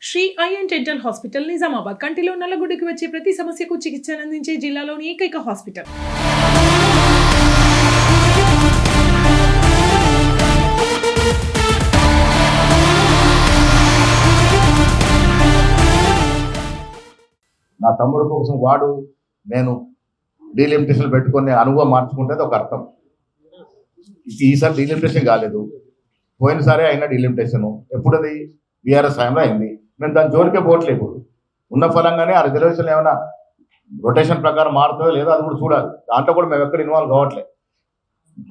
శ్రీ ఐఎన్ dental hospital Nizamabad కంటిలో నల్లగుడ్డకి వచ్చే ప్రతి సమస్యకు చికిత్సను అందించే జిల్లాలోని ఏకైక హాస్పిటల్. నా తమ్ముడు కోసం వాడు నేను డీలిమిటేషన్ పెట్టుకొని అనుభవం మార్చుకుంటే ఒక అర్థం. ఈసారి డీలిమిటేషన్ కాలేదు, పోయినసారి అయినా డీలిమిటేషన్ ఎప్పుడు అది బీఆర్ఎస్ హయాంలో అయింది. మేము దాని జోలికే పోవట్లేదు. ఉన్న ఫలంగానే ఆ రిజర్వేషన్ ఏమైనా రొటేషన్ ప్రకారం మారుతుందో లేదో అది కూడా చూడాలి. దాంట్లో కూడా మేము ఎక్కడ ఇన్వాల్వ్ కావట్లేదు.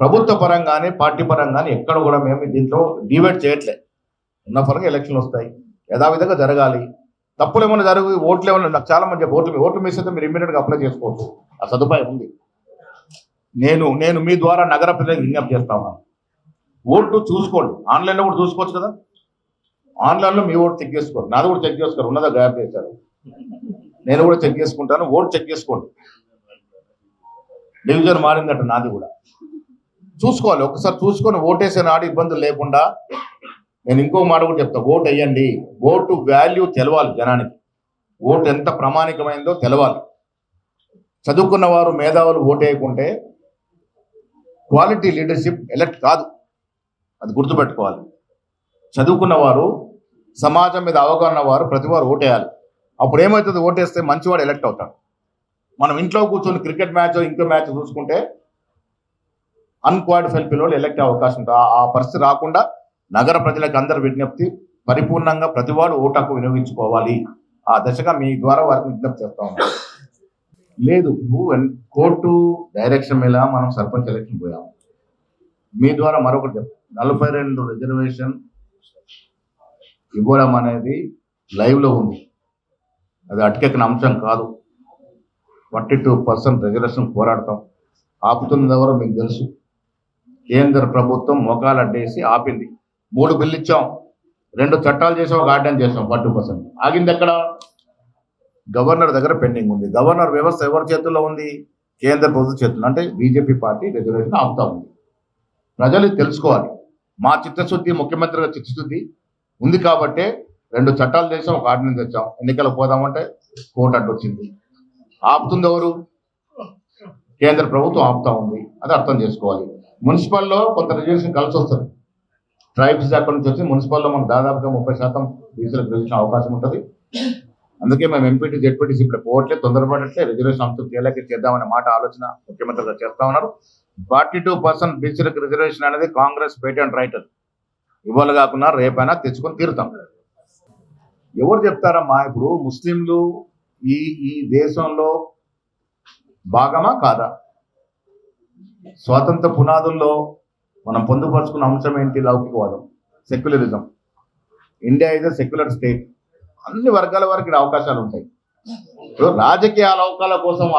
ప్రభుత్వ పరంగానే పార్టీ పరంగానే ఎక్కడ కూడా మేము దీంట్లో డిబేట్ చేయట్లేదు. ఉన్న ఫలంగా ఎలక్షన్లు వస్తాయి, యథావిధంగా జరగాలి. తప్పులు ఏమైనా జరిగి ఓట్లు ఏమైనా నాకు చాలా మంది ఓట్లు మిస్ అయితే మీరు ఇమ్మీడియట్గా అప్లై చేసుకోవచ్చు, ఆ సదుపాయం ఉంది. నేను మీ ద్వారా నగర ప్రజలకు విజ్ఞప్తి చేస్తా ఉన్నాను, ఓటు చూసుకోండి. ఆన్లైన్లో కూడా చూసుకోవచ్చు కదా, ఆన్లైన్లో మీ ఓటు చెక్ చేసుకోండి. నాది కూడా చెక్ చేసుకోరు, ఉన్నదా గ్యాప్ చేశారు, నేను కూడా చెక్ చేసుకుంటాను. ఓటు చెక్ చేసుకోండి. డివిజన్ మారిందట, నాది కూడా చూసుకోవాలి. ఒకసారి చూసుకొని ఓటేసే నాడు ఇబ్బందులు లేకుండా. నేను ఇంకో మాట కూడా చెప్తా, ఓటు వేయండి. ఓటు వాల్యూ తెలవాలి జనానికి, ఓటు ఎంత ప్రామాణికమైందో తెలవాలి. చదువుకున్న వారు మేధావులు ఓటు వేయకుంటే క్వాలిటీ లీడర్షిప్ ఎలక్ట్ కాదు, అది గుర్తుపెట్టుకోవాలి. చదువుకున్న వారు, సమాజం మీద అవగాహన వారు ప్రతి వారు ఓటేయాలి. అప్పుడు ఏమవుతుంది, ఓటేస్తే మంచివాడు ఎలక్ట్ అవుతాడు. మనం ఇంట్లో కూర్చొని క్రికెట్ మ్యాచ్ ఇంకో మ్యాచ్ చూసుకుంటే అన్క్వాలిఫైడ్ పిల్లలు ఎలక్ట్ అయ్యే అవకాశం ఉంటుంది. ఆ పరిస్థితి రాకుండా నగర ప్రజలకు అందరి విజ్ఞప్తి, పరిపూర్ణంగా ప్రతివాడు ఓటు హక్కు వినియోగించుకోవాలి. ఆ దశగా మీ ద్వారా వారికి విజ్ఞప్తి చేస్తా ఉన్నాం. లేదు, కోర్టు డైరెక్షన్ మీద మనం సర్పంచ్ ఎలక్షన్ పోయాము. మీ ద్వారా మరొకటి చెప్తాం, 42 రిజర్వేషన్ ఇవ్వడం అనేది లైవ్లో ఉంది, అది అటుకెక్కిన అంశం కాదు. 42% రిజర్వేషన్ పోరాడతాం. ఆపుతున్నది ఎవరో మీకు తెలుసు. కేంద్ర ప్రభుత్వం మోకాలు అడ్డేసి ఆపింది. 3 బిల్లు ఇచ్చాం, 2 చట్టాలు చేసాం, ఒక ఆర్డినెన్స్ చేసాం. 40% ఆగింది ఎక్కడ? గవర్నర్ దగ్గర పెండింగ్ ఉంది. గవర్నర్ వ్యవస్థ ఎవరి చేతుల్లో ఉంది? కేంద్ర ప్రభుత్వ చేతుల్లో. అంటే బీజేపీ పార్టీ రిజర్వేషన్ ఆపుతా ఉంది. ప్రజలు తెలుసుకోవాలి. మా చిత్తశుద్ధి, ముఖ్యమంత్రి గారి చిత్తశుద్ధి ఉంది కాబట్టే 2 చట్టాలు చేసాం, ఒక ఆర్డినెన్స్ తెచ్చాం. ఎన్నికలకు పోదామంటే కోర్టు అడ్డొచ్చింది. ఆపుతుంది ఎవరు? కేంద్ర ప్రభుత్వం ఆపుతా ఉంది. అది అర్థం చేసుకోవాలి. మున్సిపల్లో కొంత రిజర్వేషన్ కలిసి వస్తుంది. ట్రైబ్స్ అక్కడి నుంచి వచ్చి మున్సిపల్లో మనకు దాదాపుగా 30% బీసీలకు రిజర్వేషన్ అవకాశం ఉంటుంది. అందుకే మేము ఎంపీటీ జెడ్పీటీసీ ఇప్పుడు పోవట్లేదు, తొందరపడట్లే. రిజర్వేషన్ అంశం తేలేక చేద్దామనే మాట ఆలోచన ముఖ్యమంత్రి గారు చేస్తా ఉన్నారు. 42% బీసీలకు రిజర్వేషన్ అనేది కాంగ్రెస్ పేటెంట్ రైట్. ఇవాళ కాకుండా రేపైనా తెచ్చుకొని తీరుతాం. ఎవరు చెప్తారమ్మా? ఇప్పుడు ముస్లింలు ఈ దేశంలో భాగమా కాదా? స్వాతంత్ర పునాదుల్లో మనం పొందుపరుచుకున్న అంశం ఏంటి? లౌకికవాదం, secularism. India is a secular state. అన్ని వర్గాల వారికి అవకాశాలు ఉంటాయి. రాజకీయాల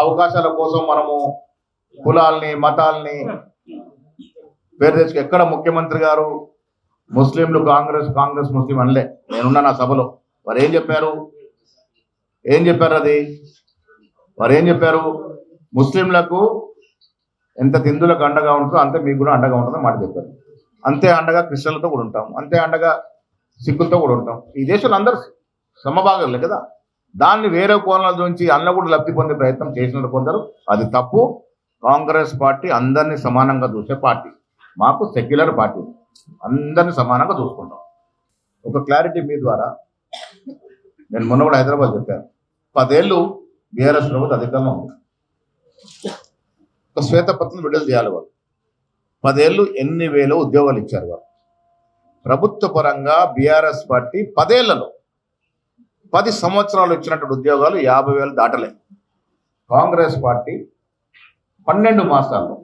అవకాశాల కోసం మనము కులాల్ని, మతాల్ని పేరు తెచ్చుకు ఎక్కడ ముఖ్యమంత్రి గారు ముస్లింలు కాంగ్రెస్ ముస్లిం అనలే. నేనున్నా నా సభలో. వారు ఏం చెప్పారు? వారు ఏం చెప్పారు? ముస్లింలకు ఎంత హిందువులకు అండగా ఉంటుందో అంతే మీకు కూడా అండగా ఉంటుందో మాట చెప్పారు. అంతే అండగా క్రిస్టియన్లతో కూడా ఉంటాం, అంతే అండగా సిక్కులతో కూడా ఉంటాం. ఈ దేశంలో అందరూ సమభాగాలే కదా. దాన్ని వేరే కోణాల నుంచి అన్న కూడా లబ్ధి పొందే ప్రయత్నం చేసిన కొందరు, అది తప్పు. కాంగ్రెస్ పార్టీ అందరినీ సమానంగా చూసే పార్టీ. మాకు సెక్యులర్ పార్టీ, అందరినీ సమానంగా చూసుకుంటాం. ఒక క్లారిటీ మీ ద్వారా, నేను మొన్న కూడా హైదరాబాద్ చెప్పాను, 10 ఏళ్ళు బీఆర్ఎస్ ప్రభుత్వం అధికారంలో ఉంది. ఒక శ్వేతపత్రం విడుదల చేయాలి. వాళ్ళు 10 ఏళ్ళు ఎన్ని వేల ఉద్యోగాలు ఇచ్చారు వారు. ప్రభుత్వ పరంగా బీఆర్ఎస్ పార్టీ 10 ఏళ్లలో 10 సంవత్సరాలు ఇచ్చినటువంటి ఉద్యోగాలు 50,000 దాటలే. కాంగ్రెస్ పార్టీ 12 మాసాల్లో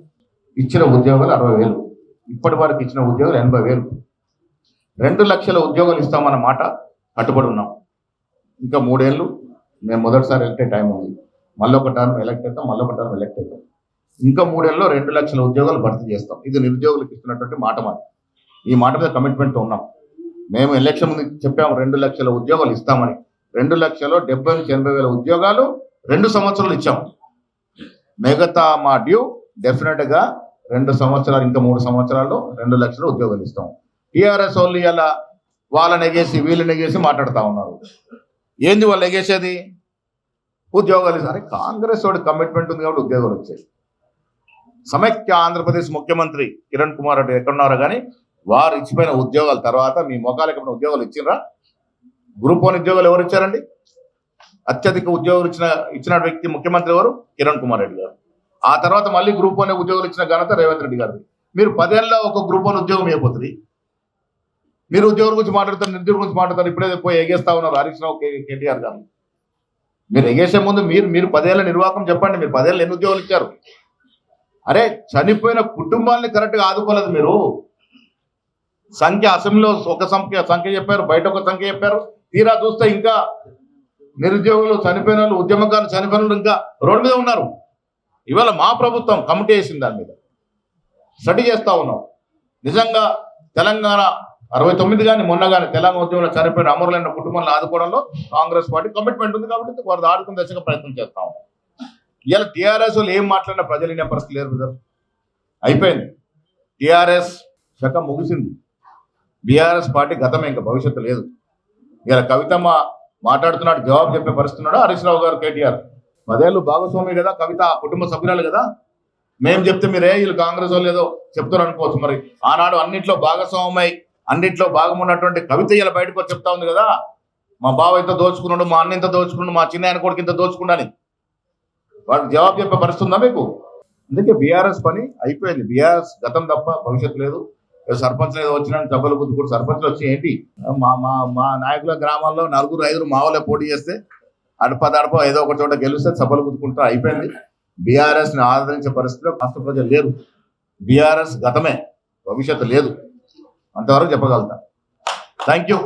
ఇచ్చిన ఉద్యోగాలు 60,000. ఇప్పటి వరకు ఇచ్చిన ఉద్యోగాలు 80,000. 2 లక్షల ఉద్యోగాలు ఇస్తామన్న మాట కట్టుబడి ఉన్నాం. ఇంకా 3 ఏళ్ళు మేము మొదటిసారి ఎలక్టే టైం ఉంది. మళ్ళీ ఒక టర్మ్ ఎలక్ట్ అవుతాం. ఇంకా 3 ఏళ్ళలో 2 లక్షల ఉద్యోగాలు భర్తీ చేస్తాం. ఇది నిరుద్యోగులకు ఇస్తున్నటువంటి మాట. ఈ మాట మీద కమిట్మెంట్తో ఉన్నాం. మేము ఎలక్షన్ ముందు చెప్పాము 2 లక్షల ఉద్యోగాలు ఇస్తామని. 2,70,000-80,000 ఉద్యోగాలు 2 సంవత్సరాలు ఇచ్చాము. మిగతా మా డ్యూ డెఫినెట్గా 2 సంవత్సరాలు, ఇంకా 3 సంవత్సరాల్లో 2 లక్షల ఉద్యోగాలు ఇస్తాం. టీఆర్ఎస్ వాళ్ళు ఇలా వాళ్ళని ఎగేసి వీళ్ళని ఎగేసి మాట్లాడుతూ ఉన్నారు. ఏంది వాళ్ళు ఎగేసేది? ఉద్యోగాలు. సరే, కాంగ్రెస్ వాడి కమిట్మెంట్ ఉంది కాబట్టి ఉద్యోగాలు వచ్చాయి. సమైక్య ఆంధ్రప్రదేశ్ ముఖ్యమంత్రి కిరణ్ కుమార్ రెడ్డి ఎక్కడున్నారో కానీ వారు ఇచ్చిపోయిన ఉద్యోగాల తర్వాత మీ మొఖాలకు ఏమైనా ఉద్యోగాలు ఇచ్చినరా? గ్రూప్ 1 ఉద్యోగాలు ఎవరు ఇచ్చారండి? అత్యధిక ఉద్యోగులు ఇచ్చిన వ్యక్తి ముఖ్యమంత్రి ఎవరు? కిరణ్ కుమార్ రెడ్డి గారు. ఆ తర్వాత మళ్ళీ గ్రూప్ 1 ఉద్యోగులు ఇచ్చిన ఘనత రేవంత్ రెడ్డి గారు. మీరు 10 ఏళ్ళలో ఒక గ్రూప్ 1 ఉద్యోగం అయిపోతుంది. మీరు ఉద్యోగుల గురించి మాట్లాడతారు, నిరుద్యోగుల గురించి మాట్లాడతారు. ఇప్పుడే పోయి ఎగేస్తా ఉన్నారు హరీష్ రావు, కేటీఆర్ గారు. మీరు ఎగేసే ముందు మీరు 10 ఏళ్ళ నిర్వాహకం చెప్పండి. మీరు 10 ఏళ్ళు ఎన్ని ఉద్యోగాలు ఇచ్చారు? అరే, చనిపోయిన కుటుంబాన్ని కరెక్ట్గా ఆదుకోలేదు మీరు. సంఖ్య అసెంబ్లీలో ఒక సంఖ్య చెప్పారు, బయట ఒక సంఖ్య చెప్పారు. తీరా చూస్తే ఇంకా నిరుద్యోగులు చనిపోయిన వాళ్ళు, ఉద్యమకారులు చనిపోయిన వాళ్ళు ఇంకా రోడ్డు మీద ఉన్నారు. ఇవాళ మా ప్రభుత్వం కమిటీ వేసింది, దాని మీద స్టడీ చేస్తూ ఉన్నాం. నిజంగా తెలంగాణ 69 కానీ మొన్న కానీ తెలంగాణ ఉద్యమంలో చనిపోయిన అమరులైన కుటుంబాలను ఆదుకోవడంలో కాంగ్రెస్ పార్టీ కమిట్మెంట్ ఉంది కాబట్టి వారు ఆదుకునే దశగా ప్రయత్నం చేస్తా ఉన్నాం. ఇలా టీఆర్ఎస్ వాళ్ళు ఏం మాట్లాడినా ప్రజలు వినే పరిస్థితి లేదు బ్రదర్. అయిపోయింది. టీఆర్ఎస్ శకం ముగిసింది. బీఆర్ఎస్ పార్టీ గతమే, ఇంకా భవిష్యత్తు లేదు. ఇలా కవితమ్మ మాట్లాడుతున్నాడు, జవాబు చెప్పే పరిస్థితి ఉన్నాడు హరీష్ రావు గారు, కేటీఆర్. 10 ఏళ్ళు భాగస్వామి కదా కవిత, కుటుంబ సభ్యురాలు కదా. మేము చెప్తే మీరే వీళ్ళు కాంగ్రెస్ వాళ్ళు ఏదో చెప్తారు అనుకోవచ్చు. మరి ఆనాడు అన్నింటిలో భాగస్వామై అన్నింటిలో భాగం ఉన్నటువంటి కవిత ఇలా బయటకు వచ్చి చెప్తా ఉంది కదా, మా బావ ఇంత దోచుకున్నాడు, మా అన్న ఇంత దోచుకున్నాడు, మా చిన్న ఆయన కొడుకు ఇంత దోచుకున్నాడని. వాడికి జవాబు చెప్పే పరిస్థితి ఉందా మీకు? అందుకే బీఆర్ఎస్ పని అయిపోయింది. బీఆర్ఎస్ గతం తప్ప భవిష్యత్తు లేదు. సర్పంచ్ ఏదో వచ్చిన సభలు గుర్తుకు సర్పంచ్లు వచ్చి ఏంటి, మా మా మా నాయకుల గ్రామాల్లో 4-5 మావులే పోటీ చేస్తే అడప ఏదో ఒక చోట గెలిస్తే సభలు గుర్తుకుంటారు. అయిపోయింది. బీఆర్ఎస్ ని ఆదరించే పరిస్థితిలో రాష్ట్ర ప్రజలు లేరు. బీఆర్ఎస్ గతమే, భవిష్యత్తు లేదు. అంతవరకు చెప్పగలుగుతా. Thank you.